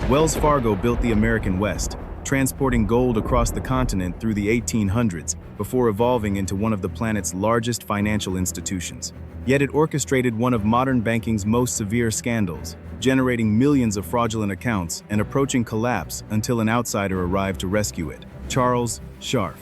Wells Fargo built the American West, transporting gold across the continent through the 1800s before evolving into one of the planet's largest financial institutions. Yet it orchestrated one of modern banking's most severe scandals, generating millions of fraudulent accounts and approaching collapse until an outsider arrived to rescue it, Charles Scharf.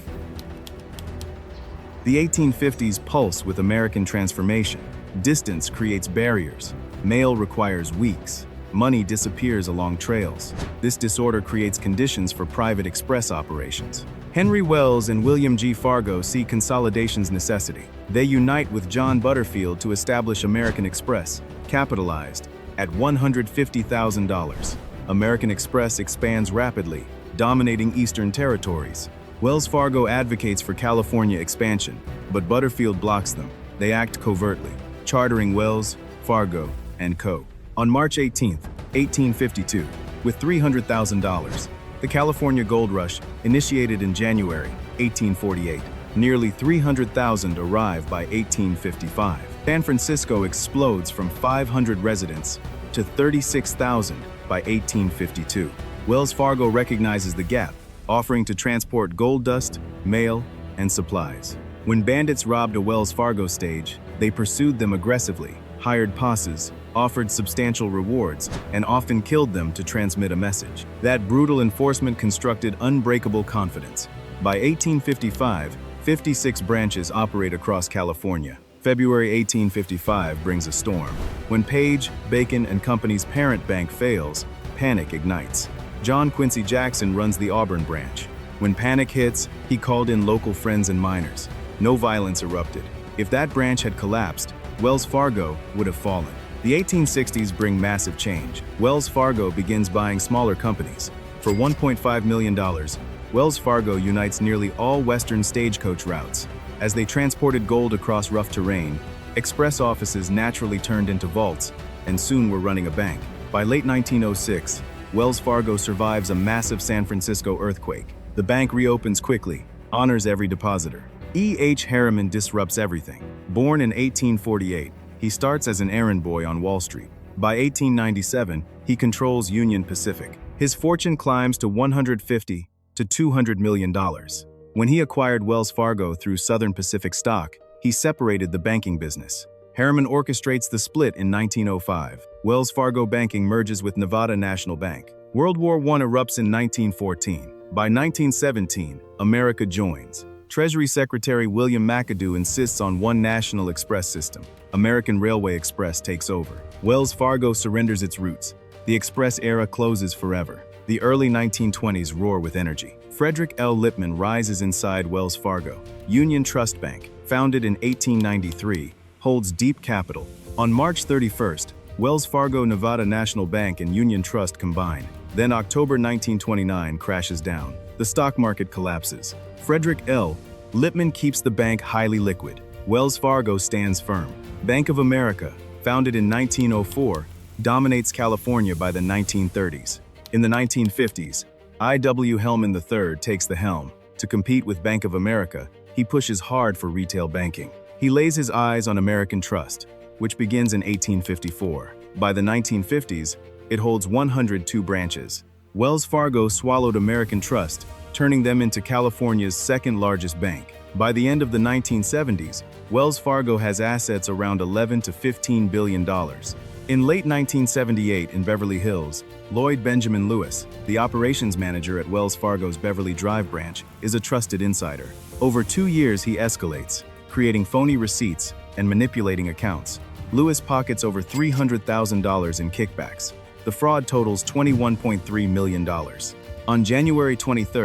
The 1850s pulse with American transformation. Distance creates barriers. Mail requires weeks. Money disappears along trails. This disorder creates conditions for private express operations. Henry Wells and William G. Fargo see consolidation's necessity. They unite with John Butterfield to establish American Express, capitalized at $150,000. American Express expands rapidly, dominating eastern territories. Wells Fargo advocates for California expansion, but Butterfield blocks them. They act covertly, chartering Wells, Fargo, and Co. On March 18, 1852, with $300,000, the California Gold Rush, initiated in January 1848, nearly 300,000 arrive by 1855. San Francisco explodes from 500 residents to 36,000 by 1852. Wells Fargo recognizes the gap, offering to transport gold dust, mail, and supplies. When bandits robbed a Wells Fargo stage, they pursued them aggressively, hired posses, offered substantial rewards, and often killed them to transmit a message. That brutal enforcement constructed unbreakable confidence. By 1855, 56 branches operate across California. February 1855 brings a storm. When Page, Bacon & Company's parent bank fails, panic ignites. John Quincy Jackson runs the Auburn branch. When panic hits, he called in local friends and miners. No violence erupted. If that branch had collapsed, Wells Fargo would have fallen. The 1860s bring massive change. Wells Fargo begins buying smaller companies. For $1.5 million, Wells Fargo unites nearly all Western Stagecoach routes. As they transported gold across rough terrain, express offices naturally turned into vaults, and soon were running a bank. By late 1906, Wells Fargo survives a massive San Francisco earthquake. The bank reopens quickly, honors every depositor. E. H. Harriman disrupts everything. Born in 1848, he starts as an errand boy on Wall Street. By 1897, he controls Union Pacific. His fortune climbs to $150 to $200 million. When he acquired Wells Fargo through Southern Pacific stock, he separated the banking business. Harriman orchestrates the split in 1905. Wells Fargo banking merges with Nevada National Bank. World War I erupts in 1914. By 1917, America joins. Treasury Secretary William McAdoo insists on one national express system. American Railway Express takes over. Wells Fargo surrenders its roots. The express era closes forever. The early 1920s roar with energy. Frederick L. Lippman rises inside Wells Fargo. Union Trust Bank, founded in 1893, holds deep capital. On March 31st, Wells Fargo, Nevada National Bank, and Union Trust combine. Then October 1929 crashes down. The stock market collapses. Frederick L. Lippman keeps the bank highly liquid. Wells Fargo stands firm. Bank of America, founded in 1904, dominates California by the 1930s. In the 1950s, I.W. Hellman III takes the helm. To compete with Bank of America, he pushes hard for retail banking. He lays his eyes on American Trust, which begins in 1854. By the 1950s, it holds 102 branches. Wells Fargo swallowed American Trust, turning them into California's second-largest bank. By the end of the 1970s, Wells Fargo has assets around $11 to $15 billion. In late 1978 in Beverly Hills, Lloyd Benjamin Lewis, the operations manager at Wells Fargo's Beverly Drive branch, is a trusted insider. Over 2 years, he escalates, creating phony receipts and manipulating accounts. Lewis pockets over $300,000 in kickbacks. The fraud totals $21.3 million. On January 23,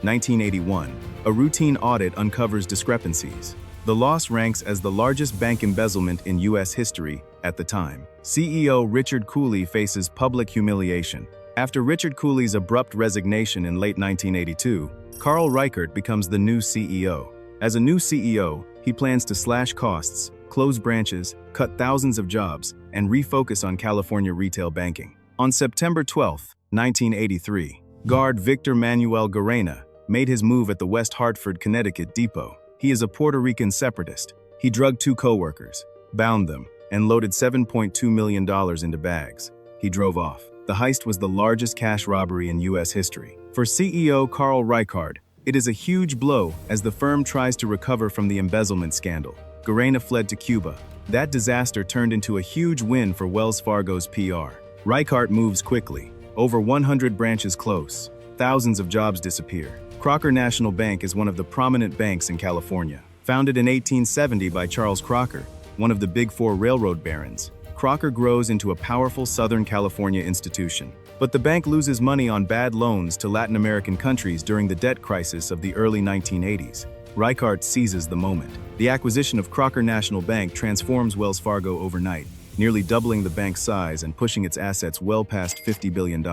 1981, a routine audit uncovers discrepancies. The loss ranks as the largest bank embezzlement in U.S. history at the time. CEO Richard Cooley faces public humiliation. After Richard Cooley's abrupt resignation in late 1982, Carl Reichert becomes the new CEO. As a new CEO, he plans to slash costs, close branches, cut thousands of jobs, and refocus on California retail banking. On September 12, 1983, guard Victor Manuel Garena made his move at the West Hartford, Connecticut depot. He is a Puerto Rican separatist. He drugged 2 co-workers, bound them, and loaded $7.2 million into bags. He drove off. The heist was the largest cash robbery in U.S. history. For CEO Carl Reichardt, it is a huge blow as the firm tries to recover from the embezzlement scandal. Garena fled to Cuba. That disaster turned into a huge win for Wells Fargo's PR. Reichardt moves quickly. Over 100 branches close. Thousands of jobs disappear. Crocker National Bank is one of the prominent banks in California. Founded in 1870 by Charles Crocker, one of the Big Four railroad barons, Crocker grows into a powerful Southern California institution. But the bank loses money on bad loans to Latin American countries during the debt crisis of the early 1980s. Reichardt seizes the moment. The acquisition of Crocker National Bank transforms Wells Fargo overnight, nearly doubling the bank's size and pushing its assets well past $50 billion.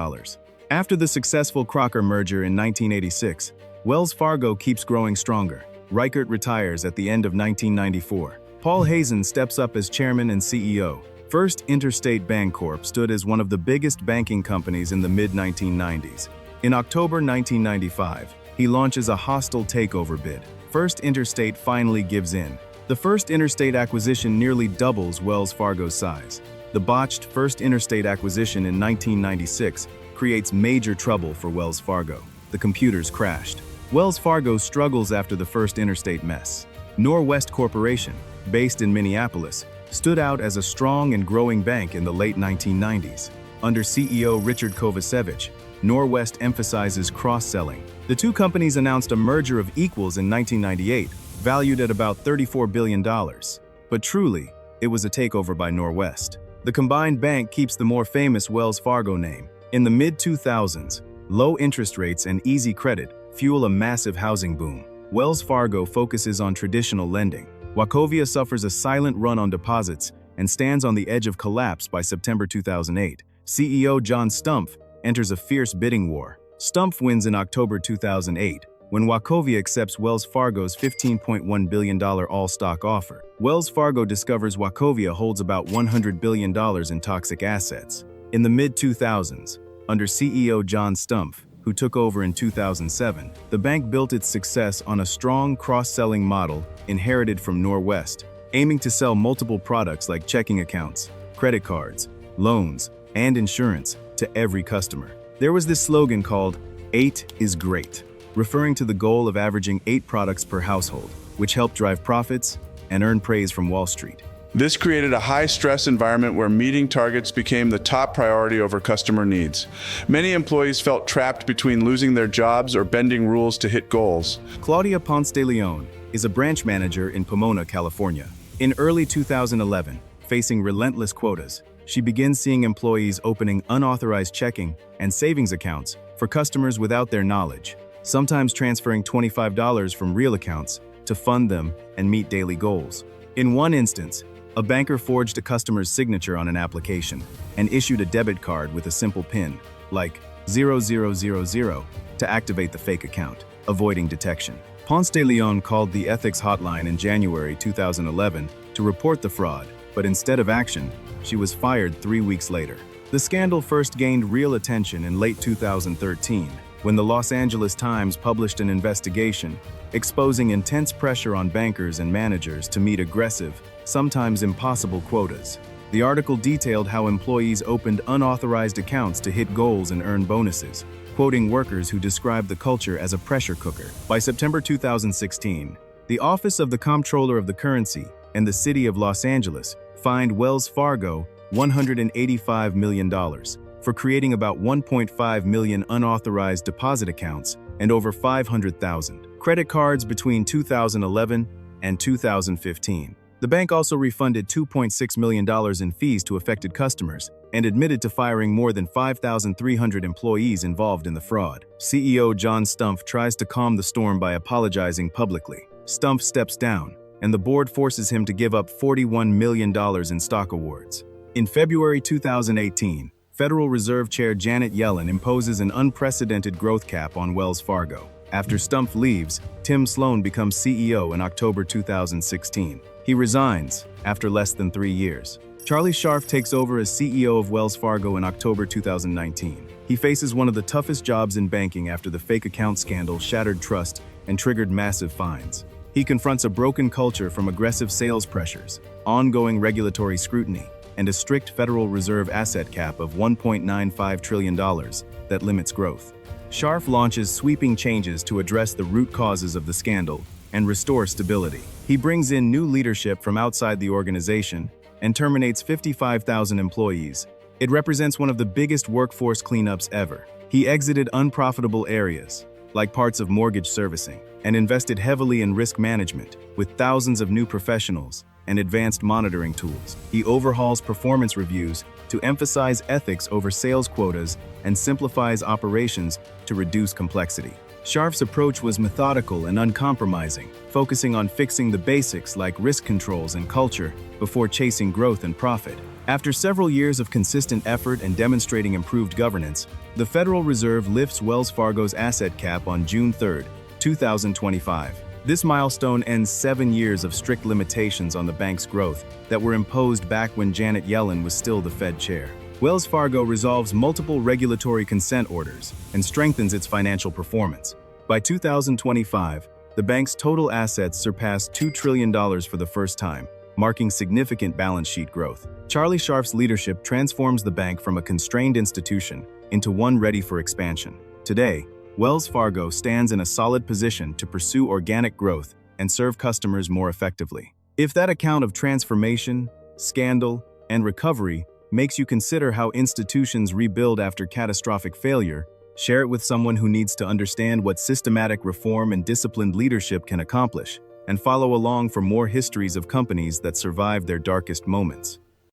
After the successful Crocker merger in 1986, Wells Fargo keeps growing stronger. Reichardt retires at the end of 1994. Paul Hazen steps up as chairman and CEO. First Interstate Bancorp stood as one of the biggest banking companies in the mid-1990s. In October 1995, he launches a hostile takeover bid. First Interstate finally gives in. The First Interstate acquisition nearly doubles Wells Fargo's size. The botched First Interstate acquisition in 1996 creates major trouble for Wells Fargo. The computers crashed. Wells Fargo struggles after the First Interstate mess. Norwest Corporation, based in Minneapolis, stood out as a strong and growing bank in the late 1990s. Under CEO Richard Kovacevic, Norwest emphasizes cross-selling. The two companies announced a merger of equals in 1998, valued at about $34 billion. But truly, it was a takeover by Norwest. The combined bank keeps the more famous Wells Fargo name. In the mid-2000s, low interest rates and easy credit fuel a massive housing boom. Wells Fargo focuses on traditional lending. Wachovia suffers a silent run on deposits and stands on the edge of collapse by September 2008. CEO John Stumpf enters a fierce bidding war. Stumpf wins in October 2008 when Wachovia accepts Wells Fargo's $15.1 billion all-stock offer. Wells Fargo discovers Wachovia holds about $100 billion in toxic assets. In the mid-2000s, under CEO John Stumpf, who took over in 2007, the bank built its success on a strong cross-selling model inherited from Norwest, aiming to sell multiple products like checking accounts, credit cards, loans, and insurance to every customer. There was this slogan called 8 is great, referring to the goal of averaging 8 products per household, which helped drive profits and earn praise from Wall Street. This created a high-stress environment where meeting targets became the top priority over customer needs. Many employees felt trapped between losing their jobs or bending rules to hit goals. Claudia Ponce de Leon is a branch manager in Pomona, California. In early 2011, facing relentless quotas, she begins seeing employees opening unauthorized checking and savings accounts for customers without their knowledge, sometimes transferring $25 from real accounts to fund them and meet daily goals. In one instance, a banker forged a customer's signature on an application and issued a debit card with a simple PIN, like 0000, to activate the fake account, avoiding detection. Ponce de Leon called the ethics hotline in January 2011 to report the fraud, but instead of action, she was fired 3 weeks later. The scandal first gained real attention in late 2013, when the Los Angeles Times published an investigation exposing intense pressure on bankers and managers to meet aggressive, sometimes impossible quotas. The article detailed how employees opened unauthorized accounts to hit goals and earn bonuses, quoting workers who described the culture as a pressure cooker. By September 2016, the Office of the Comptroller of the Currency and the City of Los Angeles fined Wells Fargo $185 million for creating about 1.5 million unauthorized deposit accounts and over 500,000 credit cards between 2011 and 2015. The bank also refunded $2.6 million in fees to affected customers and admitted to firing more than 5,300 employees involved in the fraud. CEO John Stumpf tries to calm the storm by apologizing publicly. Stumpf steps down, and the board forces him to give up $41 million in stock awards. In February 2018, Federal Reserve Chair Janet Yellen imposes an unprecedented growth cap on Wells Fargo. After Stumpf leaves, Tim Sloan becomes CEO in October 2016. He resigns after less than 3 years. Charlie Scharf takes over as CEO of Wells Fargo in October 2019. He faces one of the toughest jobs in banking after the fake account scandal shattered trust and triggered massive fines. He confronts a broken culture from aggressive sales pressures, ongoing regulatory scrutiny, and a strict Federal Reserve asset cap of $1.95 trillion that limits growth. Scharf launches sweeping changes to address the root causes of the scandal and restore stability. He brings in new leadership from outside the organization and terminates 55,000 employees. It represents one of the biggest workforce cleanups ever. He exited unprofitable areas, like parts of mortgage servicing, and invested heavily in risk management, with thousands of new professionals and advanced monitoring tools. He overhauls performance reviews to emphasize ethics over sales quotas and simplifies operations to reduce complexity. Scharf's approach was methodical and uncompromising, focusing on fixing the basics like risk controls and culture before chasing growth and profit. After several years of consistent effort and demonstrating improved governance, the Federal Reserve lifts Wells Fargo's asset cap on June 3, 2025. This milestone ends 7 years of strict limitations on the bank's growth that were imposed back when Janet Yellen was still the Fed chair. Wells Fargo resolves multiple regulatory consent orders and strengthens its financial performance. By 2025, the bank's total assets surpassed $2 trillion for the first time, marking significant balance sheet growth. Charlie Scharf's leadership transforms the bank from a constrained institution into one ready for expansion. Today, Wells Fargo stands in a solid position to pursue organic growth and serve customers more effectively. If that account of transformation, scandal, and recovery makes you consider how institutions rebuild after catastrophic failure, share it with someone who needs to understand what systematic reform and disciplined leadership can accomplish, and follow along for more histories of companies that survived their darkest moments.